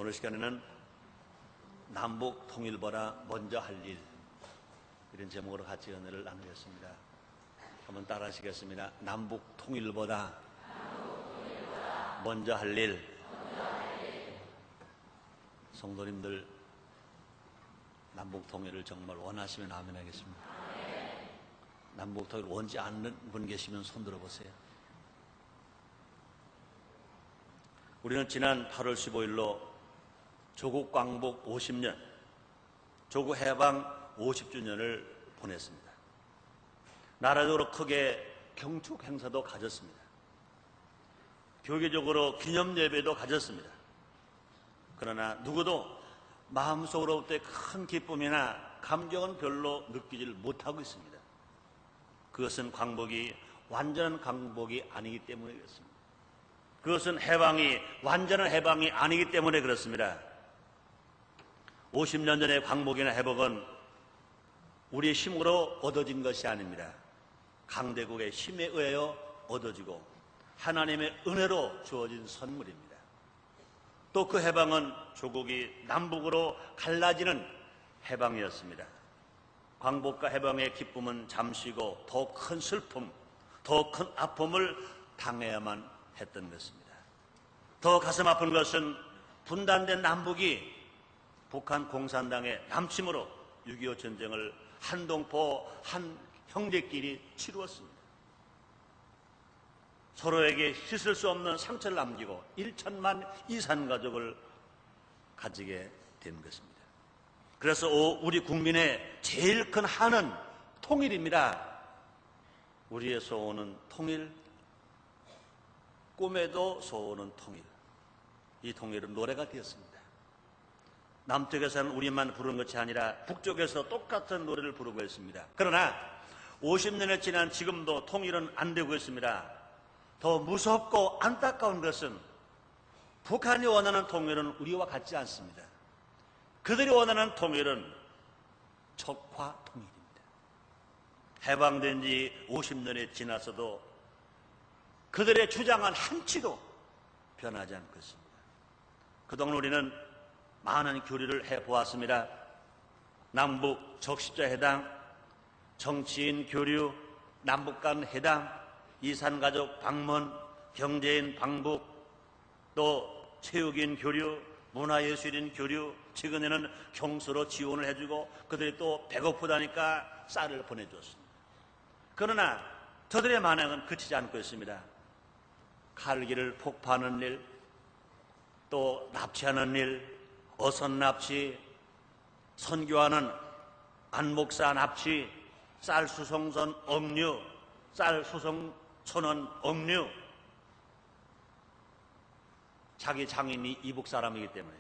오늘 시간에는 남북 통일보다 먼저 할 일, 이런 제목으로 같이 은혜를 나누겠습니다. 한번 따라 하시겠습니다. 남북 통일보다 먼저 할 일. 성도님들, 남북 통일을 정말 원하시면 아멘 하겠습니다. 남북 통일 원치 않는 분 계시면 손 들어보세요. 우리는 지난 8월 15일로 조국 광복 50년, 조국 해방 50주년을 보냈습니다. 나라적으로 크게 경축 행사도 가졌습니다. 교계적으로 기념 예배도 가졌습니다. 그러나 누구도 마음속으로부터의 큰 기쁨이나 감정은 별로 느끼지를 못하고 있습니다. 그것은 광복이 완전한 광복이 아니기 때문에 그렇습니다. 그것은 해방이 완전한 해방이 아니기 때문에 그렇습니다. 50년 전의 광복이나 회복은 우리의 힘으로 얻어진 것이 아닙니다. 강대국의 힘에 의하여 얻어지고 하나님의 은혜로 주어진 선물입니다. 또 그 해방은 조국이 남북으로 갈라지는 해방이었습니다. 광복과 해방의 기쁨은 잠시고 더 큰 슬픔, 더 큰 아픔을 당해야만 했던 것입니다. 더 가슴 아픈 것은 분단된 남북이 북한 공산당의 남침으로 6.25 전쟁을 한 동포 한 형제끼리 치루었습니다. 서로에게 씻을 수 없는 상처를 남기고 1천만 이산 가족을 가지게 된 것입니다. 그래서 우리 국민의 제일 큰 한은 통일입니다. 우리의 소원은 통일, 꿈에도 소원은 통일. 이 통일은 노래가 되었습니다. 남쪽에서는 우리만 부르는 것이 아니라 북쪽에서 똑같은 노래를 부르고 있습니다. 그러나 50년을 지난 지금도 통일은 안 되고 있습니다. 더 무섭고 안타까운 것은 북한이 원하는 통일은 우리와 같지 않습니다. 그들이 원하는 통일은 적화 통일입니다. 해방된 지 50년이 지나서도 그들의 주장은 한치도 변하지 않고 있습니다. 그동안 우리는 많은 교류를 해보았습니다. 남북 적십자 회담, 정치인 교류, 남북 간 회담, 이산가족 방문, 경제인 방북, 또 체육인 교류, 문화예술인 교류, 최근에는 경수로 지원을 해주고 그들이 또 배고프다니까 쌀을 보내줬습니다. 그러나 저들의 만행은 그치지 않고 있습니다. 칼길을 폭파하는 일, 또 납치하는 일, 어선 납치, 선교하는 안목사 납치, 쌀 수송선 억류, 쌀 수송선원 억류. 자기 장인이 이북 사람이기 때문에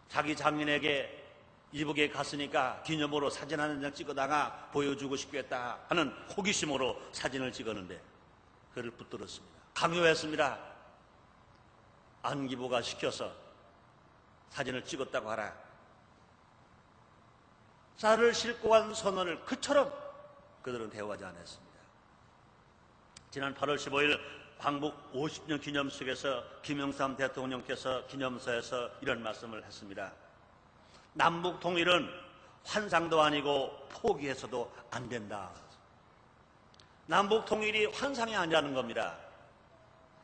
자기 장인에게 이북에 갔으니까 기념으로 사진 한 장 찍어다가 보여주고 싶겠다 하는 호기심으로 사진을 찍었는데 그를 붙들었습니다. 강요했습니다. 안기부가 시켜서 사진을 찍었다고 하라. 쌀을 싣고 간 선원을 그처럼 그들은 대우하지 않았습니다. 지난 8월 15일 광복 50년 기념식에서 김영삼 대통령께서 기념서에서 이런 말씀을 했습니다. 남북 통일은 환상도 아니고 포기해서도 안 된다. 남북 통일이 환상이 아니라는 겁니다.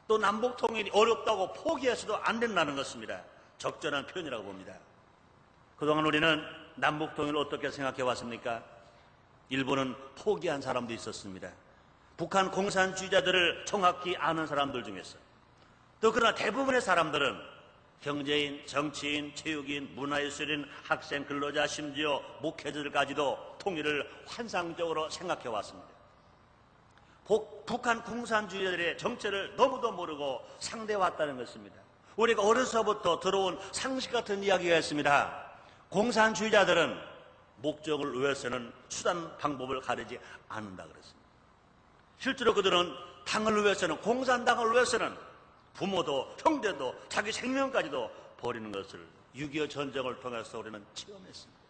또 남북 통일이 어렵다고 포기해서도 안 된다는 것입니다. 적절한 표현이라고 봅니다. 그동안 우리는 남북 통일을 어떻게 생각해 왔습니까? 일부는 포기한 사람도 있었습니다. 북한 공산주의자들을 정확히 아는 사람들 중에서. 또 그러나 대부분의 사람들은 경제인, 정치인, 체육인, 문화예술인, 학생, 근로자, 심지어 목회자들까지도 통일을 환상적으로 생각해 왔습니다. 북한 공산주의자들의 정체를 너무도 모르고 상대해 왔다는 것입니다. 우리가 어려서부터 들어온 상식 같은 이야기가 있습니다. 공산주의자들은 목적을 위해서는 수단 방법을 가리지 않는다 그랬습니다. 실제로 그들은 당을 위해서는, 공산당을 위해서는 부모도 형제도 자기 생명까지도 버리는 것을 6.25 전쟁을 통해서 우리는 체험했습니다.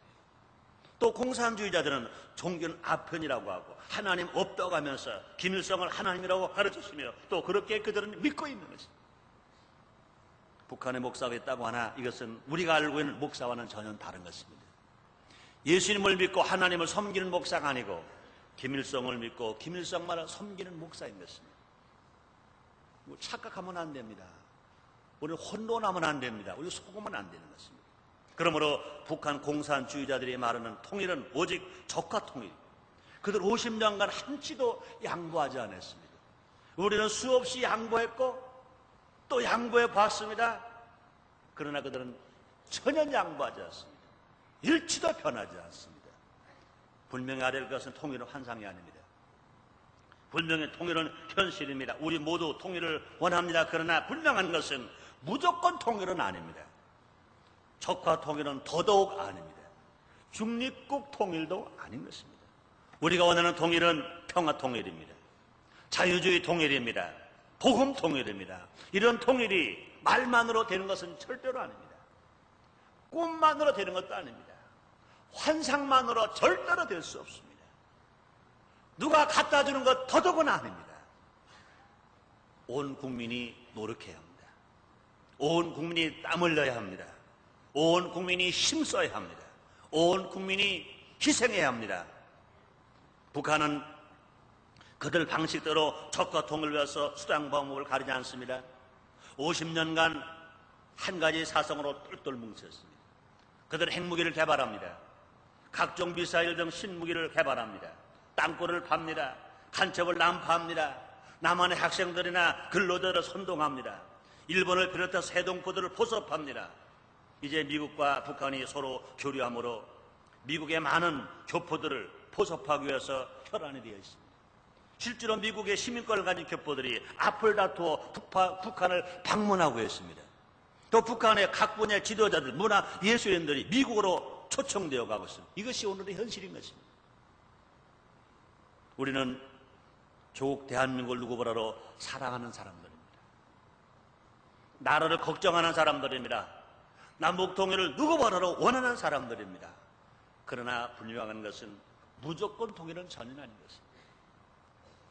또 공산주의자들은 종교는 아편이라고 하고 하나님 없다고 하면서 김일성을 하나님이라고 가르치시며 또 그렇게 그들은 믿고 있는 것입니다. 북한의 목사가 있다고 하나 이것은 우리가 알고 있는 목사와는 전혀 다른 것입니다. 예수님을 믿고 하나님을 섬기는 목사가 아니고 김일성을 믿고 김일성만을 섬기는 목사인 것입니다. 착각하면 안 됩니다. 우리는 혼돈하면 안 됩니다. 우리 속으면 안 되는 것입니다. 그러므로 북한 공산주의자들이 말하는 통일은 오직 적화 통일입니다. 그들 50년간 한치도 양보하지 않았습니다. 우리는 수없이 양보했고 또 양보해 봤습니다. 그러나 그들은 전혀 양보하지 않습니다. 일치도 변하지 않습니다. 분명히 알아야 할 것은 통일은 환상이 아닙니다. 분명히 통일은 현실입니다. 우리 모두 통일을 원합니다. 그러나 분명한 것은 무조건 통일은 아닙니다. 적화 통일은 더더욱 아닙니다. 중립국 통일도 아닌 것입니다. 우리가 원하는 통일은 평화 통일입니다. 자유주의 통일입니다. 복음 통일입니다. 이런 통일이 말만으로 되는 것은 절대로 아닙니다. 꿈만으로 되는 것도 아닙니다. 환상만으로 절대로 될 수 없습니다. 누가 갖다 주는 것 더더군 아닙니다. 온 국민이 노력해야 합니다. 온 국민이 땀 흘려야 합니다. 온 국민이 힘써야 합니다. 온 국민이 희생해야 합니다. 북한은 그들 방식대로 적과 통을 위해서 수단 방법을 가리지 않습니다. 50년간 한 가지 사성으로 똘똘 뭉쳤습니다. 그들은 핵무기를 개발합니다. 각종 미사일 등 신무기를 개발합니다. 땅굴을 팝니다. 간첩을 난파합니다. 남한의 학생들이나 근로자를 선동합니다. 일본을 비롯해서 해동포들을 포섭합니다. 이제 미국과 북한이 서로 교류함으로 미국의 많은 교포들을 포섭하기 위해서 혈안이 되어 있습니다. 실제로 미국의 시민권을 가진 교포들이 앞을 다투어 북한을 방문하고 있습니다. 또 북한의 각 분야의 지도자들, 문화 예술인들이 미국으로 초청되어 가고 있습니다. 이것이 오늘의 현실인 것입니다. 우리는 조국 대한민국을 누구보다도 사랑하는 사람들입니다. 나라를 걱정하는 사람들입니다. 남북 통일을 누구보다도 원하는 사람들입니다. 그러나 분명한 것은 무조건 통일은 전혀 아닌 것입니다.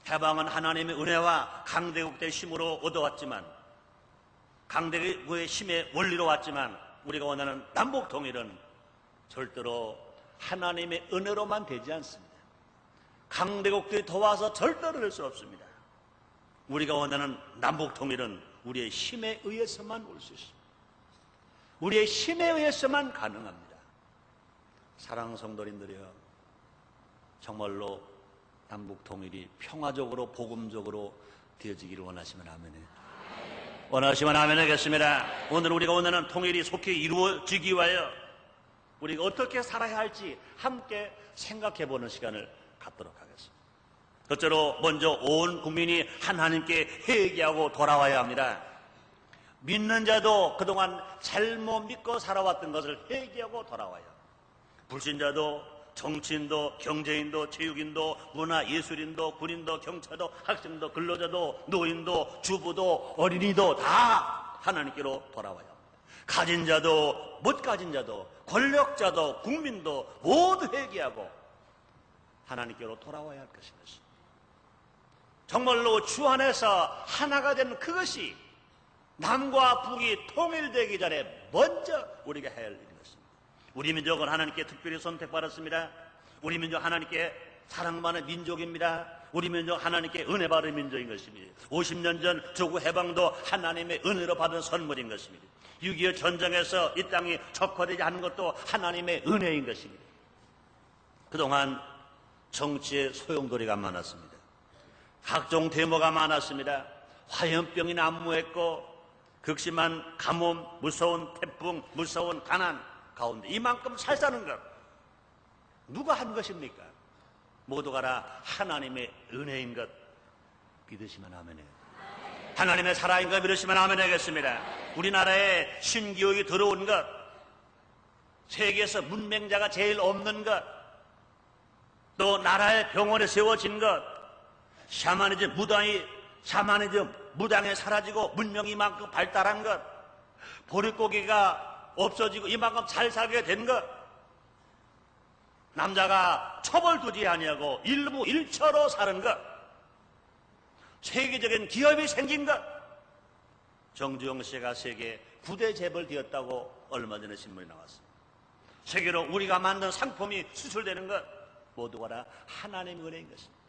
해방은 하나님의 은혜와 강대국의 힘으로 얻어왔지만, 강대국의 힘의 원리로 왔지만, 우리가 원하는 남북 통일은 절대로 하나님의 은혜로만 되지 않습니다. 강대국들이 도와서 절대로 될 수 없습니다. 우리가 원하는 남북 통일은 우리의 힘에 의해서만 올 수 있습니다. 우리의 힘에 의해서만 가능합니다. 사랑하는 성도님들이여, 정말로 남북 통일이 평화적으로 복음적으로 되어지기를 원하시면 아멘해. 원하시면 아멘 하겠습니다. 오늘 우리가 원하는 통일이 속히 이루어지기 위하여 우리가 어떻게 살아야 할지 함께 생각해보는 시간을 갖도록 하겠습니다. 첫째로 먼저 온 국민이 하나님께 회개하고 돌아와야 합니다. 믿는 자도 그동안 잘못 믿고 살아왔던 것을 회개하고 돌아와야 합니다. 불신자도 정치인도 경제인도 체육인도 문화예술인도 군인도 경찰도 학생도 근로자도 노인도 주부도 어린이도 다 하나님께로 돌아와야 합니다. 가진 자도 못 가진 자도 권력자도 국민도 모두 회개하고 하나님께로 돌아와야 할 것입니다. 정말로 주 안에서 하나가 되는 그것이 남과 북이 통일되기 전에 먼저 우리가 해야 할 일입니다. 우리 민족은 하나님께 특별히 선택받았습니다. 우리 민족 하나님께 사랑받는 민족입니다. 우리 민족 하나님께 은혜 받은 민족인 것입니다. 50년 전 조국 해방도 하나님의 은혜로 받은 선물인 것입니다. 6.25 전쟁에서 이 땅이 적화되지 않은 것도 하나님의 은혜인 것입니다. 그동안 정치에 소용돌이가 많았습니다. 각종 데모가 많았습니다. 화염병이 난무했고 극심한 가뭄, 무서운 태풍, 무서운 가난 가운데 이만큼 살 사는 것 누가 한 것입니까? 모두가 다 하나님의 은혜인 것 믿으시면 아멘해요. 하나님의 사랑인 것 믿으시면 아멘 하겠습니다. 우리나라에 신교육이 들어온 것, 세계에서 문맹자가 제일 없는 것, 또 나라의 병원에 세워진 것, 샤머니즘 무당이 사라지고 문명이 이만큼 발달한 것, 보릿고기가 없어지고 이만큼 잘 살게 된 것, 남자가 처벌두지 아니하고 일부 일처로 사는 것, 세계적인 기업이 생긴 것, 정주영 씨가 세계 부대 재벌되었다고 얼마 전에 신문이 나왔습니다. 세계로 우리가 만든 상품이 수출되는 것 모두가 다 하나님의 은혜인 것입니다.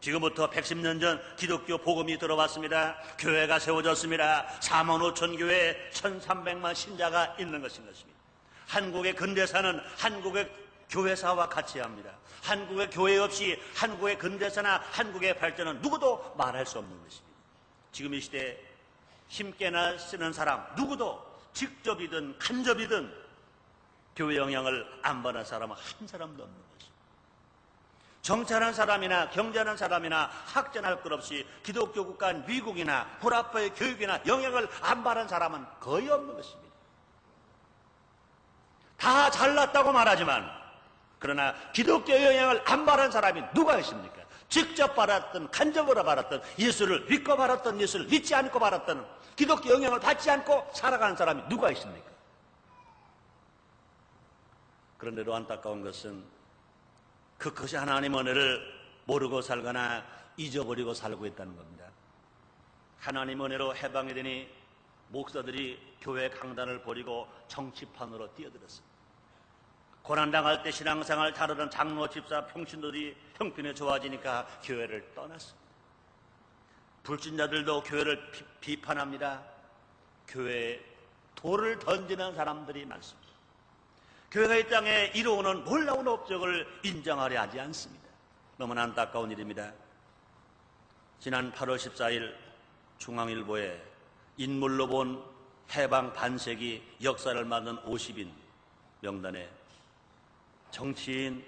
지금부터 110년 전 기독교 복음이 들어왔습니다. 교회가 세워졌습니다. 4만 5천 교회 1,300만 신자가 있는 것인 것입니다. 한국의 근대사는 한국의 교회사와 같이 합니다. 한국의 교회 없이 한국의 근대사나 한국의 발전은 누구도 말할 수 없는 것입니다. 지금 이 시대에 힘께나 쓰는 사람 누구도 직접이든 간접이든 교회 영향을 안 받는 사람은 한 사람도 없는 것입니다. 정치하는 사람이나 경제하는 사람이나 학전할 것 없이 기독교 국가인 미국이나 불합법의 교육이나 영향을 안 받는 사람은 거의 없는 것입니다. 다 잘났다고 말하지만 그러나 기독교의 영향을 안 받은 사람이 누가 있습니까? 직접 받았던 간접으로 받았던 예수를 믿고 받았던 예수를 믿지 않고 받았던 기독교 영향을 받지 않고 살아가는 사람이 누가 있습니까? 그런데도 안타까운 것은 그것이 하나님의 은혜를 모르고 살거나 잊어버리고 살고 있다는 겁니다. 하나님의 은혜로 해방이 되니 목사들이 교회 강단을 버리고 정치판으로 뛰어들었습니다. 고난당할 때 신앙생활을 다루던 장로, 집사, 평신도들이 형편이 좋아지니까 교회를 떠났습니다. 불신자들도 교회를 비판합니다. 교회에 돌을 던지는 사람들이 많습니다. 교회가 이 땅에 이루어오는 놀라운 업적을 인정하려 하지 않습니다. 너무나 안타까운 일입니다. 지난 8월 14일 중앙일보에 인물로 본 해방 반세기 역사를 만든 50인 명단에 정치인,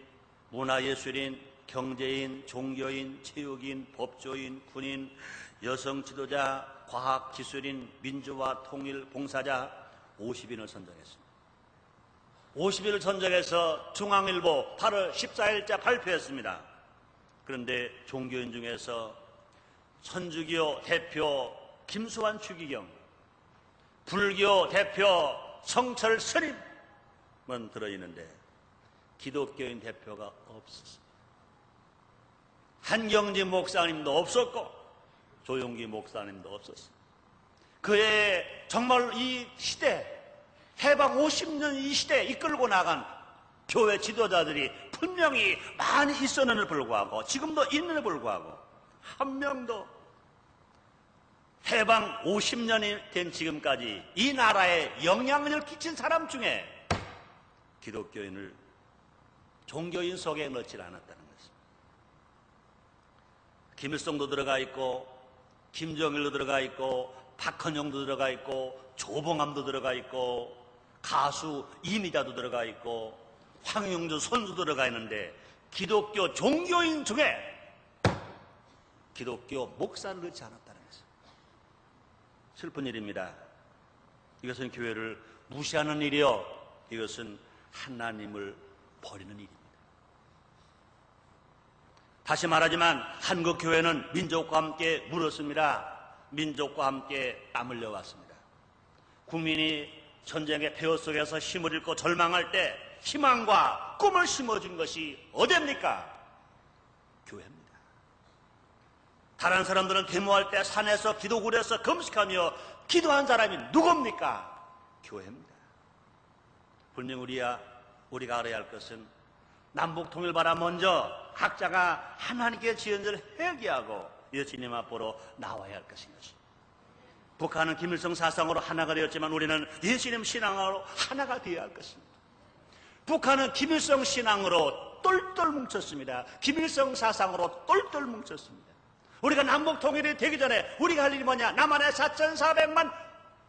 문화예술인, 경제인, 종교인, 체육인, 법조인, 군인, 여성 지도자, 과학기술인, 민주화, 통일, 봉사자 50인을 선정했습니다. 50인을 선정해서 중앙일보 8월 14일자 발표했습니다. 그런데 종교인 중에서 천주교 대표 김수환 추기경, 불교 대표 성철 스님은 들어있는데 기독교인 대표가 없었습니다. 한경지 목사님도 없었고 조용기 목사님도 없었습니다. 그의 정말 이 시대 해방 50년 이 시대에 이끌고 나간 교회 지도자들이 분명히 많이 있었는데도 불구하고 지금도 있는데도 불구하고 한 명도 해방 50년이 된 지금까지 이 나라에 영향을 끼친 사람 중에 기독교인을 종교인 속에 넣지 않았다는 것입니다. 김일성도 들어가 있고 김정일도 들어가 있고 박헌영도 들어가 있고 조봉암도 들어가 있고 가수 이미자도 들어가 있고 황영주 선수도 들어가 있는데 기독교 종교인 중에 기독교 목사를 넣지 않았다는 것입니다. 슬픈 일입니다. 이것은 교회를 무시하는 일이요, 이것은 하나님을 버리는 일입니다. 다시 말하지만 한국 교회는 민족과 함께 물었습니다. 민족과 함께 땀 흘려왔습니다. 국민이 전쟁의 폐허 속에서 힘을 잃고 절망할 때 희망과 꿈을 심어준 것이 어디입니까? 교회입니다. 다른 사람들은 데모할 때 산에서 기도굴에서 금식하며 기도한 사람이 누굽니까? 교회입니다. 분명히 우리가 알아야 할 것은 남북 통일바라 먼저 각자가 하나님께 지은 일을 회개하고 예수님 앞으로 나와야 할 것인 것입니다. 북한은 김일성 사상으로 하나가 되었지만 우리는 예수님 신앙으로 하나가 되어야 할 것입니다. 북한은 김일성 신앙으로 똘똘 뭉쳤습니다. 김일성 사상으로 똘똘 뭉쳤습니다. 우리가 남북 통일이 되기 전에 우리가 할 일이 뭐냐? 남한의 4,400만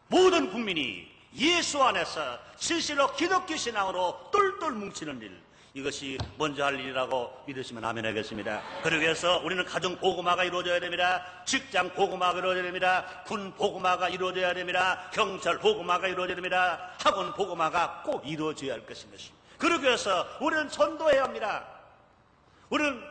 모든 국민이 예수 안에서 실실로 기독교 신앙으로 똘똘 뭉치는 일, 이것이 먼저 할 일이라고 믿으시면 아멘 하겠습니다. 그러기 위해서 우리는 가정 복음화가 이루어져야 됩니다. 직장 복음화가 이루어져야 됩니다. 군 복음화가 이루어져야 됩니다. 경찰 복음화가 이루어져야 됩니다. 학원 복음화가 꼭 이루어져야 할 것인 것입니다. 그러기 위해서 우리는 전도해야 합니다. 우리는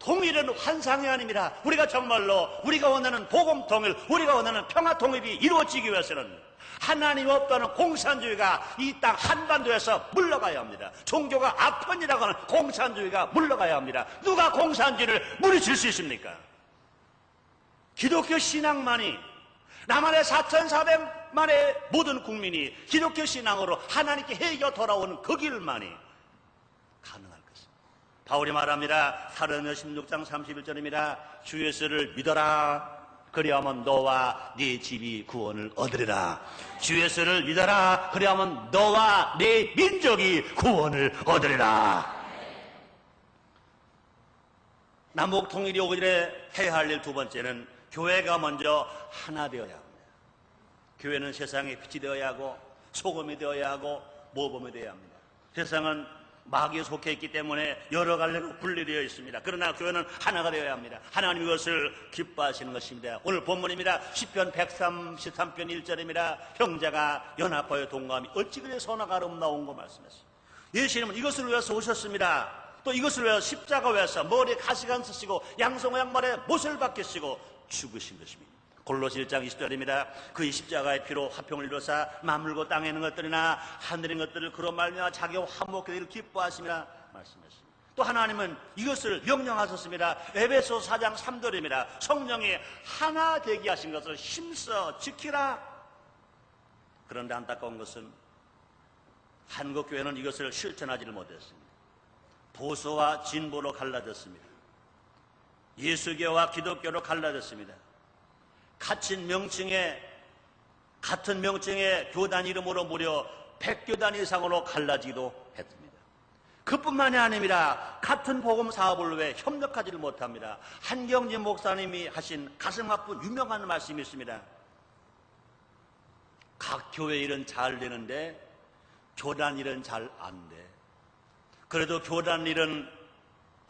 통일은 환상이 아닙니다. 우리가 정말로 우리가 원하는 복음 통일, 우리가 원하는 평화 통일이 이루어지기 위해서는 하나님 없다는 공산주의가 이 땅 한반도에서 물러가야 합니다. 종교가 아픈이라고 하는 공산주의가 물러가야 합니다. 누가 공산주의를 물리칠 수 있습니까? 기독교 신앙만이 남한의 4,400만의 모든 국민이 기독교 신앙으로 하나님께 회개가 돌아오는 그 길만이 가능할 것입니다. 바울이 말합니다. 사도행전 16장 31절입니다. 주 예수를 믿어라. 그리하면 너와 네 집이 구원을 얻으리라. 주 예수를 믿어라. 그리하면 너와 네 민족이 구원을 얻으리라. 남북 통일이 오기 전에 해야 할 일 두 번째는 교회가 먼저 하나 되어야 합니다. 교회는 세상의 빛이 되어야 하고 소금이 되어야 하고 모범이 되어야 합니다. 세상은 마귀에 속해 있기 때문에 여러 갈래로 분리되어 있습니다. 그러나 교회는 하나가 되어야 합니다. 하나님 이것을 기뻐하시는 것입니다. 오늘 본문입니다. 시편 133편 1절입니다. 형제가 연합하여 동감이 어찌 그래 선악 아름다운고 말씀했어요. 예수님은 이것을 위해서 오셨습니다. 또 이것을 위해서 십자가 위해서 머리에 가시관 쓰시고 양손 양말에 못을 박히시고 죽으신 것입니다. 골로새 1장 20절입니다. 그의 십자가의 피로 화평을 이루사 만물고 땅에 있는 것들이나 하늘에 있는 것들을 그로 말미암아 자기와 화목하게 되기를 기뻐하시며 말씀했습니다. 또 하나님은 이것을 명령하셨습니다. 에베소 4장 3절입니다. 성령이 하나 되게 하신 것을 힘써 지키라. 그런데 안타까운 것은 한국교회는 이것을 실천하지를 못했습니다. 보수와 진보로 갈라졌습니다. 예수교와 기독교로 갈라졌습니다. 같은 명칭의 교단 이름으로 무려 100교단 이상으로 갈라지기도 했습니다. 그뿐만이 아닙니다. 같은 복음 사업을 왜 협력하지를 못합니다. 한경진 목사님이 하신 가슴 아픈 유명한 말씀이 있습니다. 각 교회 일은 잘 되는데 교단 일은 잘 안 돼. 그래도 교단 일은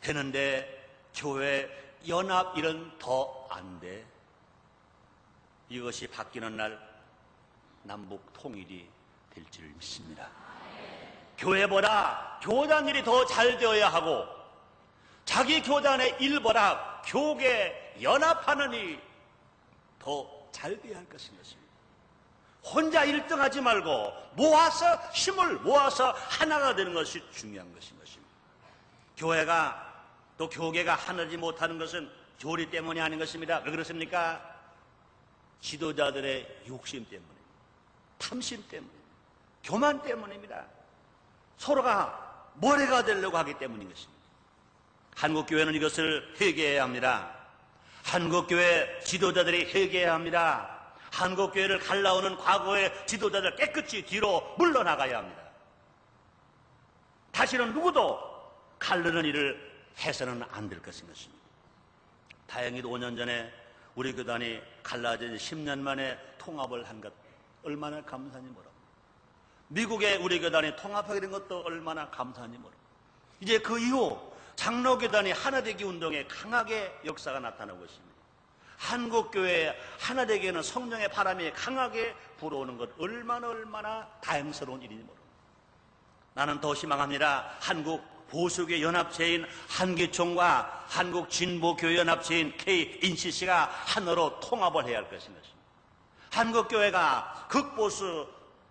되는데 교회 연합 일은 더 안 돼. 이것이 바뀌는 날 남북 통일이 될 줄 믿습니다. 교회보다 교단 일이 더 잘 되어야 하고 자기 교단의 일보다 교계 연합하는 일이 더 잘 되어야 할 것인 것입니다. 혼자 1등하지 말고 모아서 힘을 모아서 하나가 되는 것이 중요한 것인 것입니다. 교회가 또 교계가 하나지 못하는 것은 교리 때문이 아닌 것입니다. 왜 그렇습니까? 지도자들의 욕심 때문입니다. 탐심 때문입니다. 교만 때문입니다. 서로가 머리가 되려고 하기 때문인 것입니다. 한국교회는 이것을 회개해야 합니다. 한국교회 지도자들이 회개해야 합니다. 한국교회를 갈라오는 과거의 지도자들 깨끗이 뒤로 물러나가야 합니다. 다시는 누구도 가르는 일을 해서는 안 될 것인 것입니다. 다행히도 5년 전에 우리 교단이 갈라진 10년 만에 통합을 한 것 얼마나 감사한지 모릅니다. 미국에 우리 교단이 통합하게 된 것도 얼마나 감사한지 모릅니다. 이제 그 이후 장로교단이 하나되기 운동에 강하게 역사가 나타나고 있습니다. 한국교회 하나되기에는 성령의 바람이 강하게 불어오는 것 얼마나 다행스러운 일인지 모릅니다. 나는 더 희망합니다. 한국 보수교회 연합체인 한기총과 한국 진보교회 연합체인 KNCC가 하나로 통합을 해야 할 것인 것입니다. 한국교회가 극보수,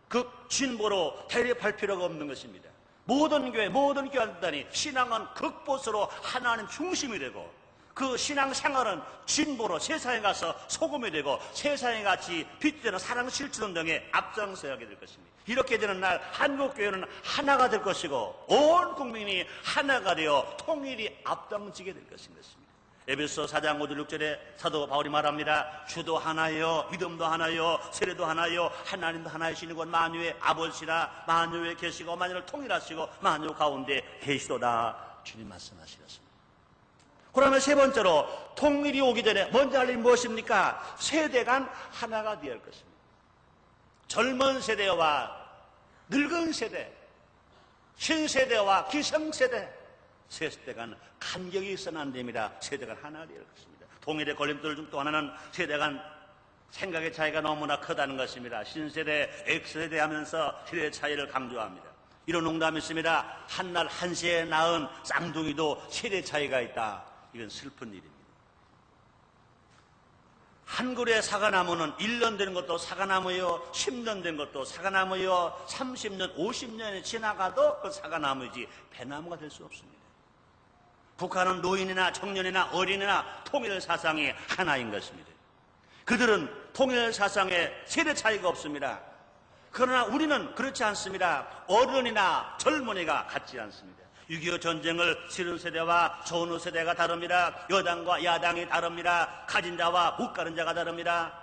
극진보로 대립할 필요가 없는 것입니다. 모든 교회, 모든 교단이 신앙은 극보수로 하나님 중심이 되고 그 신앙생활은 진보로 세상에 가서 소금이 되고 세상에 같이 빛되는 사랑 실천운동에 앞장서야 하게 될 것입니다. 이렇게 되는 날 한국교회는 하나가 될 것이고 온 국민이 하나가 되어 통일이 앞당지게 될 것인 것입니다. 에베소 4장 5절 6절에 사도 바울이 말합니다. 주도 하나요, 믿음도 하나요, 세례도 하나요, 하나님도 하나이시는 건 만유의 아버지라 만유에 계시고 만유를 통일하시고 만유 가운데 계시도다 주님 말씀하시겠습니다. 그러면 세 번째로 통일이 오기 전에 먼저 할 일이 무엇입니까? 세대 간 하나가 되어야 할 것입니다. 젊은 세대와 늙은 세대, 신세대와 기성세대, 세 세대 간 간격이 있어는 안 됩니다. 세대가 하나가 되어야 할 것입니다. 통일의 걸림돌 중 또 하나는 세대 간 생각의 차이가 너무나 크다는 것입니다. 신세대, X세대 하면서 세대 차이를 강조합니다. 이런 농담이 있습니다. 한날 한시에 낳은 쌍둥이도 세대 차이가 있다. 이건 슬픈 일입니다. 한 그루의 사과나무는 1년 된 것도 사과나무요, 10년 된 것도 사과나무요, 30년, 50년이 지나가도 그 사과나무이지 배나무가 될 수 없습니다. 북한은 노인이나 청년이나 어린이나 통일 사상이 하나인 것입니다. 그들은 통일 사상에 세대 차이가 없습니다. 그러나 우리는 그렇지 않습니다. 어른이나 젊은이가 같지 않습니다. 6.25 전쟁을 치른 세대와 전후 세대가 다릅니다. 여당과 야당이 다릅니다. 가진 자와 못 가진 자가 다릅니다.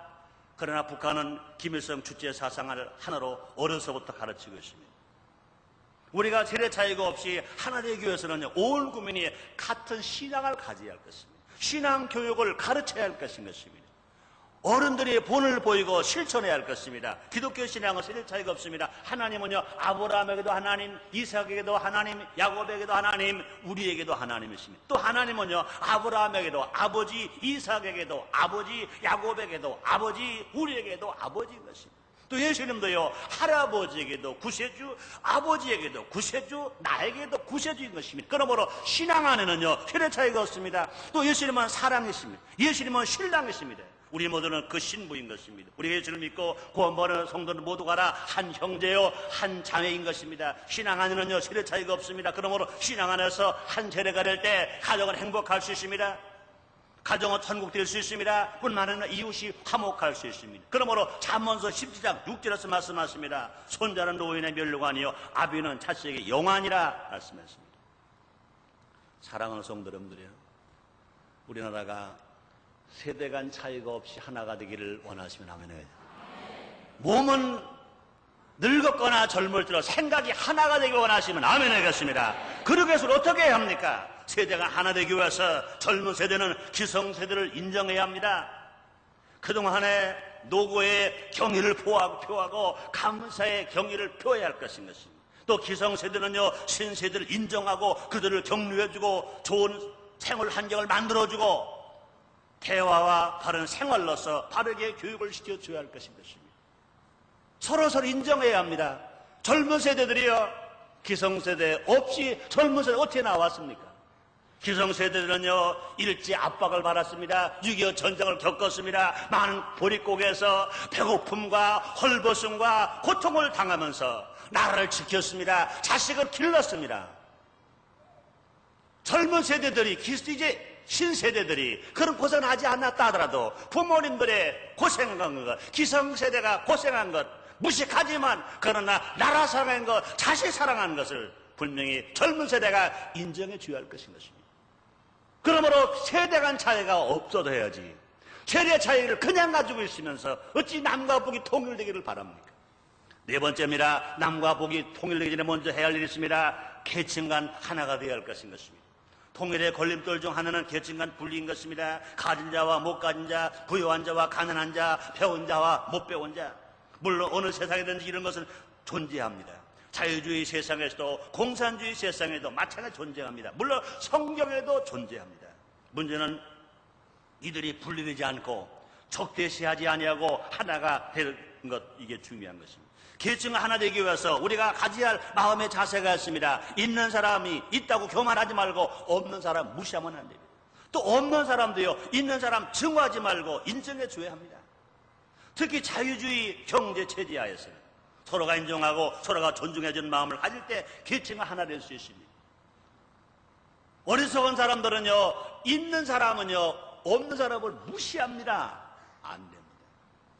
그러나 북한은 김일성 주체 사상을 하나로 어려서부터 가르치고 있습니다. 우리가 세대 차이가 없이 하나 되기 위해서는 온 국민이 같은 신앙을 가져야 할 것입니다. 신앙 교육을 가르쳐야 할 것인 것입니다. 어른들이 본을 보이고 실천해야 할 것입니다. 기독교 신앙은 세대 차이가 없습니다. 하나님은요, 아브라함에게도 하나님, 이삭에게도 하나님, 야곱에게도 하나님, 우리에게도 하나님이십니다. 또 하나님은요, 아브라함에게도 아버지, 이삭에게도 아버지, 야곱에게도 아버지, 우리에게도 아버지인 것입니다. 또 예수님도요, 할아버지에게도 구세주, 아버지에게도 구세주, 나에게도 구세주인 것입니다. 그러므로 신앙 안에는요, 세대 차이가 없습니다. 또 예수님은 사랑이십니다. 예수님은 신랑이십니다. 우리 모두는 그 신부인 것입니다. 우리가 예수를 믿고 구원받은 성도는 모두가 다 한 형제요, 한 자매인 것입니다. 신앙 안에는요, 세대 차이가 없습니다. 그러므로 신앙 안에서 한 세대가 될 때 가정은 행복할 수 있습니다. 가정은 천국 될 수 있습니다. 뿐만 아니라 이웃이 화목할 수 있습니다. 그러므로 잠언서 17장 6절에서 말씀하십니다. 손자는 노인의 면류관이요 아비는 자식에게 영환이라 말씀했습니다. 사랑하는 성도 여러분들이요, 우리나라가 세대 간 차이가 없이 하나가 되기를 원하시면 아멘해요. 몸은 늙었거나 젊을지라도 생각이 하나가 되기 원하시면 아멘하겠습니다. 그러기 위해서 어떻게 해야 합니까? 세대가 하나 되기 위해서 젊은 세대는 기성세대를 인정해야 합니다. 그동안에 노고의 경의를 표하고 감사의 경의를 표해야 할 것인 것입니다. 또 기성세대는요, 신세대를 인정하고 그들을 격려해주고 좋은 생활 환경을 만들어주고 대화와 바른 생활로서 바르게 교육을 시켜줘야 할 것인 것입니다. 서로 인정해야 합니다. 젊은 세대들이요, 기성세대 없이 젊은 세대 어떻게 나왔습니까? 기성세대들은요, 일제 압박을 받았습니다. 6.25 전쟁을 겪었습니다. 많은 보릿고개에서 배고픔과 헐벗음과 고통을 당하면서 나라를 지켰습니다. 자식을 길렀습니다. 젊은 세대들이 이제 신세대들이 그런 고생을 하지 않았다 하더라도 부모님들의 고생한 것, 기성세대가 고생한 것 무식하지만 그러나 나라 사랑한 것, 자식 사랑하는 것을 분명히 젊은 세대가 인정해 줘야 할 것인 것입니다. 그러므로 세대 간 차이가 없어도 해야지, 세대 차이를 그냥 가지고 있으면서 어찌 남과 북이 통일되기를 바랍니까? 네 번째입니다. 남과 북이 통일되기 전에 먼저 해야 할 일이 있습니다. 계층 간 하나가 되어야 할 것인 것입니다. 통일의 걸림돌 중 하나는 계층 간 분리인 것입니다. 가진 자와 못 가진 자, 부유한 자와 가난한 자, 배운 자와 못 배운 자. 물론 어느 세상이든지 이런 것은 존재합니다. 자유주의 세상에서도 공산주의 세상에도 마찬가지 존재합니다. 물론 성경에도 존재합니다. 문제는 이들이 분리되지 않고 적대시하지 아니하고 하나가 될 것, 이게 중요한 것입니다. 계층 하나 되기 위해서 우리가 가져야 할 마음의 자세가 있습니다. 있는 사람이 있다고 교만하지 말고 없는 사람 무시하면 안 됩니다. 또 없는 사람도요, 있는 사람 증오하지 말고 인정해 줘야 합니다. 특히 자유주의 경제 체제 하에서는 서로가 인정하고 서로가 존중해 주는 마음을 가질 때 계층은 하나 될 수 있습니다. 어리석은 사람들은요, 있는 사람은요 없는 사람을 무시합니다. 안 됩니다.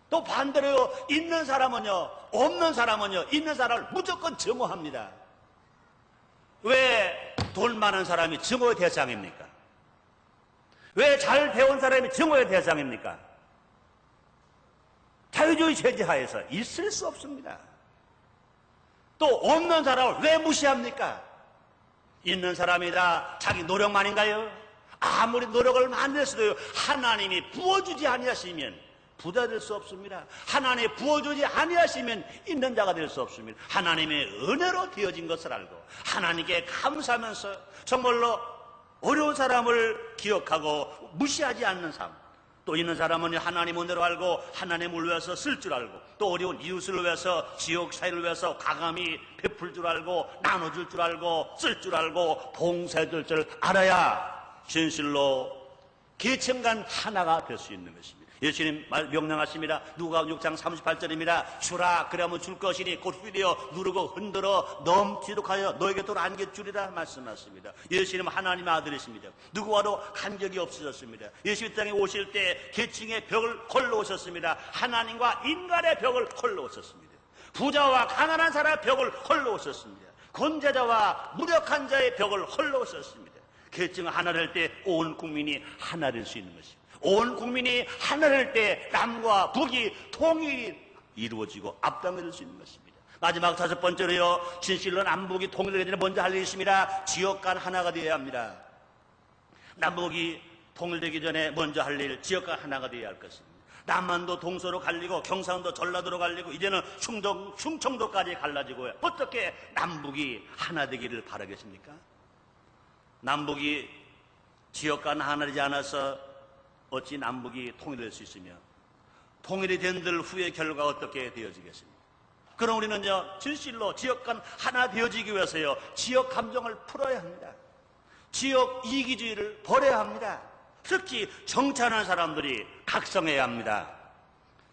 또 반대로 있는 사람은요 없는 사람은요 있는 사람을 무조건 증오합니다. 왜 돈 많은 사람이 증오의 대상입니까? 왜 잘 배운 사람이 증오의 대상입니까? 자유주의 체제 하에서 있을 수 없습니다. 또 없는 사람을 왜 무시합니까? 있는 사람이 다 자기 노력만인가요? 아무리 노력을 많이 했어도 하나님이 부어주지 아니하시면 부자 될 수 없습니다. 하나님이 부어주지 아니하시면 있는 자가 될 수 없습니다. 하나님의 은혜로 되어진 것을 알고 하나님께 감사하면서 정말로 어려운 사람을 기억하고 무시하지 않는 삶, 또 있는 사람은 하나님 은혜로 알고 하나님을 위해서 쓸 줄 알고 또 어려운 이웃을 위해서 지역 사회를 위해서 가감히 베풀 줄 알고 나눠줄 줄 알고 쓸 줄 알고 봉사해줄 줄 알아야 진실로 계층 간 하나가 될 수 있는 것입니다. 예수님 명령하십니다. 누가복음 6장 38절입니다. 주라 그러면 줄 것이니 곧 휘되어 누르고 흔들어 넘치도록 하여 너에게 또 안겨 주리라 말씀하십니다. 예수님은 하나님의 아들이십니다. 누구와도 간격이 없으셨습니다. 예수 땅에 오실 때 계층의 벽을 걸러 오셨습니다. 하나님과 인간의 벽을 걸러 오셨습니다. 부자와 가난한 사람의 벽을 헐러 오셨습니다. 권제자와 무력한 자의 벽을 헐러 오셨습니다. 계층 하나를 때 온 국민이 하나 될 수 있는 것입니다. 온 국민이 하나 될 때 남과 북이 통일이 이루어지고 앞당겨질 수 있는 것입니다. 마지막 다섯 번째로요, 진실로 남북이 통일되기 전에 먼저 할 일이 있습니다. 지역 간 하나가 되어야 합니다. 남북이 통일되기 전에 먼저 할 일, 지역 간 하나가 되어야 할 것입니다. 남한도 동서로 갈리고 경상도 전라도로 갈리고 이제는 충청도까지 갈라지고요. 어떻게 남북이 하나 되기를 바라겠습니까? 남북이 지역 간 하나 되지 않아서 어찌 남북이 통일될 수 있으며 통일이 된들 후의 결과가 어떻게 되어지겠습니까? 그럼 우리는요, 진실로 지역 간 하나 되어지기 위해서요, 지역 감정을 풀어야 합니다. 지역 이기주의를 버려야 합니다. 특히 정치하는 사람들이 각성해야 합니다.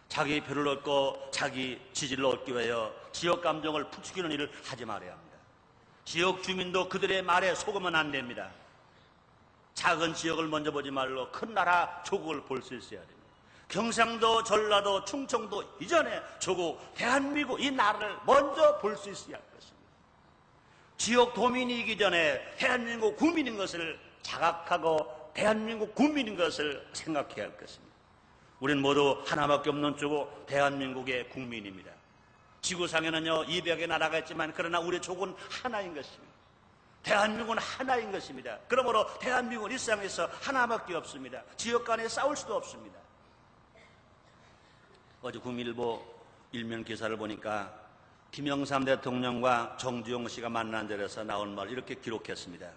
자기 표를 얻고 자기 지지를 얻기 위하여 지역 감정을 부추기는 일을 하지 말아야 합니다. 지역 주민도 그들의 말에 속으면 안 됩니다. 작은 지역을 먼저 보지 말고 큰 나라 조국을 볼 수 있어야 됩니다. 경상도, 전라도, 충청도 이전에 조국, 대한민국 이 나라를 먼저 볼 수 있어야 할 것입니다. 지역 도민이기 전에 대한민국 국민인 것을 자각하고 대한민국 국민인 것을 생각해야 할 것입니다. 우리는 모두 하나밖에 없는 조국, 대한민국의 국민입니다. 지구상에는요 200의 나라가 있지만 그러나 우리 조국은 하나인 것입니다. 대한민국은 하나인 것입니다. 그러므로 대한민국은 일상에서 하나밖에 없습니다. 지역 간에 싸울 수도 없습니다. 어제 국민일보 일면 기사를 보니까 김영삼 대통령과 정주영 씨가 만난 자리에서 나온 말 이렇게 기록했습니다.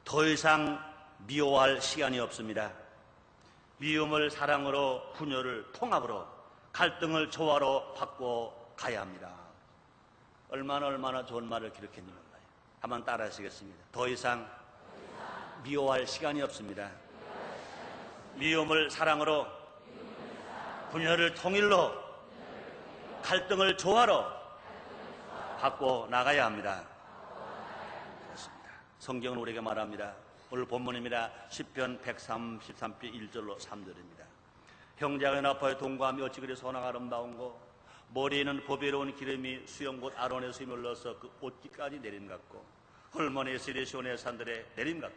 더 이상 미워할 시간이 없습니다. 미움을 사랑으로, 분열을 통합으로, 갈등을 조화로 바꿔 가야 합니다. 얼마나 좋은 말을 기록했는지 몰라요. 한번 따라 하시겠습니다. 더 이상 미워할 시간이 없습니다. 미움을 사랑으로, 분열을 통일로, 갈등을 조화로 바꿔 나가야 합니다. 그렇습니다. 성경은 우리에게 말합니다. 오늘 본문입니다. 시편 133편 1절로 3절입니다. 형제가 연합하여 동거하며 어찌 그리 선하고 아름다운고 머리에는 보배로운 기름이 수염곧 아론의 수임을 흘러서 그 옷깃까지 내림 같고 헐머니의 실이 시온의 산들에 내림 같고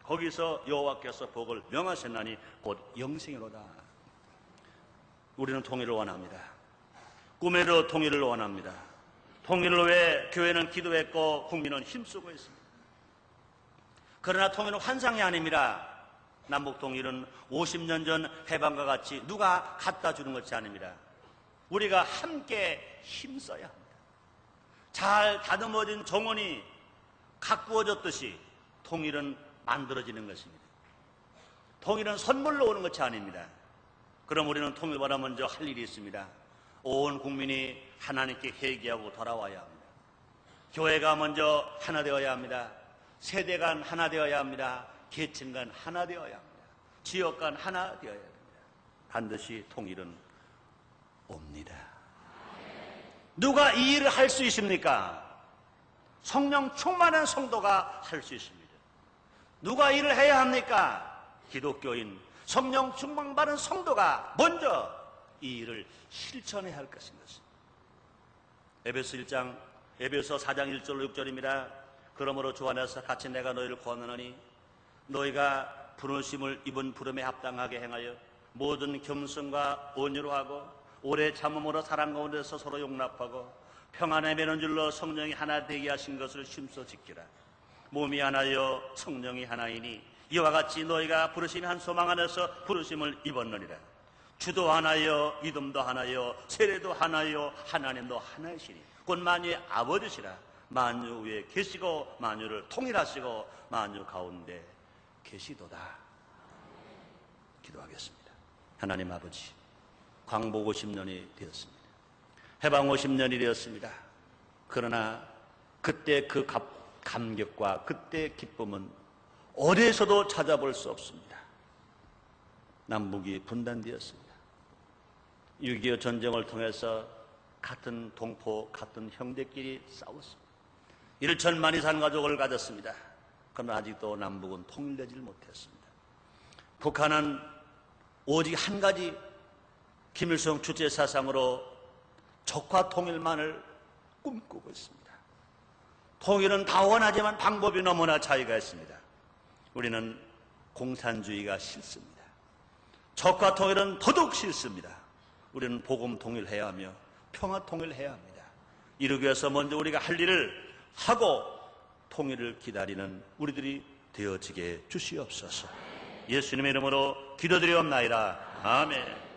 거기서 여호와께서 복을 명하셨나니 곧 영생이로다. 우리는 통일을 원합니다. 꿈에도 통일을 원합니다. 통일을 위해 교회는 기도했고 국민은 힘쓰고 있습니다. 그러나 통일은 환상이 아닙니다. 남북 통일은 50년 전 해방과 같이 누가 갖다 주는 것이 아닙니다. 우리가 함께 힘써야 합니다. 잘 다듬어진 정원이 가꾸어졌듯이 통일은 만들어지는 것입니다. 통일은 선물로 오는 것이 아닙니다. 그럼 우리는 통일보다 먼저 할 일이 있습니다. 온 국민이 하나님께 회개하고 돌아와야 합니다. 교회가 먼저 하나 되어야 합니다. 세대 간 하나 되어야 합니다. 계층 간 하나 되어야 합니다. 지역 간 하나 되어야 합니다. 반드시 통일은 옵니다. 누가 이 일을 할 수 있습니까? 성령 충만한 성도가 할 수 있습니다. 누가 일을 해야 합니까? 기독교인 성령 충만받은 성도가 먼저 이 일을 실천해야 할 것인 것입니다. 에베소 4장 1절로 6절입니다. 그러므로 주 안에서 같이 내가 너희를 권하노니 너희가 부르심을 입은 부름에 합당하게 행하여 모든 겸손과 온유로 하고 오래 참음으로 사랑 가운데서 서로 용납하고 평안에 매는 줄로 성령이 하나 되게 하신 것을 힘써 지키라. 몸이 하나여 성령이 하나이니 이와 같이 너희가 부르심이 한 소망 안에서 부르심을 입었느니라. 주도 하나여 믿음도 하나여 세례도 하나여 하나님도 하나이시니 곧 만유의 아버지시라. 만유 위에 계시고 만유를 통일하시고 만유 가운데 계시도다. 기도하겠습니다. 하나님 아버지, 광복 50년이 되었습니다. 해방 50년이 되었습니다. 그러나 그때 그 감격과 그때 기쁨은 어디에서도 찾아볼 수 없습니다. 남북이 분단되었습니다. 6.25 전쟁을 통해서 같은 동포, 같은 형제끼리 싸웠습니다. 1천만이 산 가족을 가졌습니다. 그러나 아직도 남북은 통일되질 못했습니다. 북한은 오직 한 가지 김일성 주체 사상으로 적화 통일만을 꿈꾸고 있습니다. 통일은 다 원하지만 방법이 너무나 차이가 있습니다. 우리는 공산주의가 싫습니다. 적화 통일은 더더욱 싫습니다. 우리는 복음 통일해야 하며 평화 통일해야 합니다. 이러기 위해서 먼저 우리가 할 일을 하고 통일을 기다리는 우리들이 되어지게 주시옵소서. 예수님의 이름으로 기도드리옵나이다. 아멘.